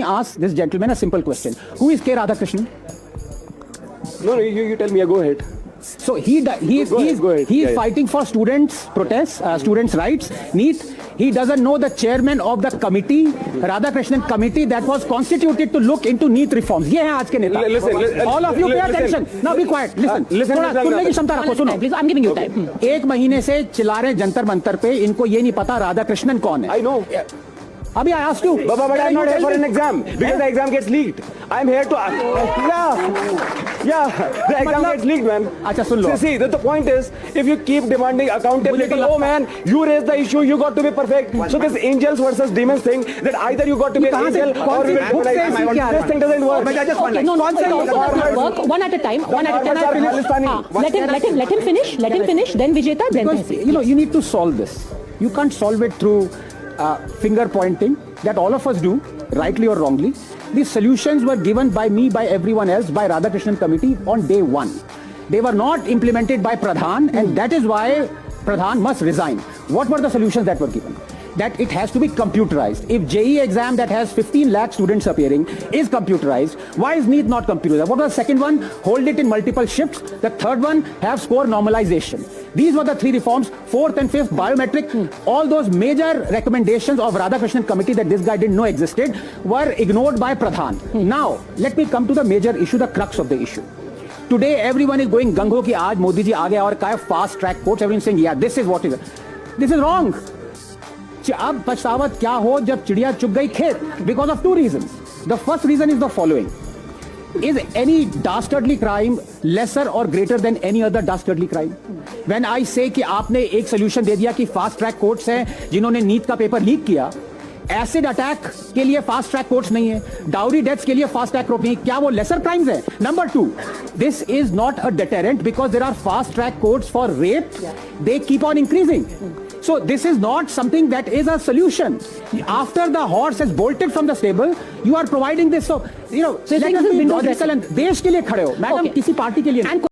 me ask this gentleman a simple question. Who is K. Radhakrishnan? No, you tell me. Go ahead. So he is fighting for students' protests, students' rights, NEET. He doesn't know the chairman of the committee, Radhakrishnan committee, that was constituted to look into NEET reforms. ये हैं आज के नेता. Listen, all of you pay attention. Now be quiet. Listen. थोड़ा सुनने की क्षमता रखो. सुनो. Please, I'm giving you time. एक महीने से चिल्ला रहे जंतर मंतर पे, इनको ये नहीं पता राधाकृष्णन कौन है. I know. Abhi, I asked you. But I'm not here for an exam because the exam gets leaked. I'm here to. Yeah, the exam gets leaked, man. अच्छा सुन लो. See, the point is, if you keep demanding accountability, oh man, you raised the issue, you got to be perfect. So this angels versus demons thing, that either you got to be an angel or you will be like, this thing doesn't work. Okay, no, work one at a time. One at a time. Let him finish. Let him finish. Then Vijeta. Then Because you need to solve this. You can't solve it through finger pointing that all of us do, rightly or wrongly. These solutions were given by me, by everyone else, by Radhakrishnan committee on day one. They were not implemented by Pradhan, and that is why Pradhan must resign. What were the solutions that were given? That it has to be computerized. If JEE exam that has 15 lakh students appearing is computerized, why is NEET not computerized? What was the second one? Hold it in multiple shifts. The third one, have score normalization. These were the three reforms. Fourth and fifth, biometric. All those major recommendations of Radhakrishnan committee that this guy didn't know existed were ignored by Pradhan. Now, let me come to the major issue, the crux of the issue. Today, everyone is going gung-ho ki aaj Modi ji aa gaya aur kaya fast track courts. Everyone is saying, yeah, this is what is. This is wrong. अब पछतावत क्या हो जब चिड़िया चुग गई खेत? Because of two reasons. The first reason is the following. Is any dastardly crime lesser or greater than any other dastardly crime? When I say कि आपने एक solution दे दिया कि fast track courts हैं जिन्होंने नीट का पेपर लीक किया, acid attack के लिए फास्ट ट्रैक कोर्ट्स नहीं है, डाउरी डेथ्स के लिए फास्ट ट्रैक कोर्ट नहीं, क्या वो लेसर क्राइम्स है? Number 2, this is not a deterrent because there are fast track courts for rape, they keep on increasing. So this is not something that is a solution. After the horse has bolted from the stable, you are providing this. So let us be logical and देश के लिए खड़े हो. Madam किसी party के लिए नहीं.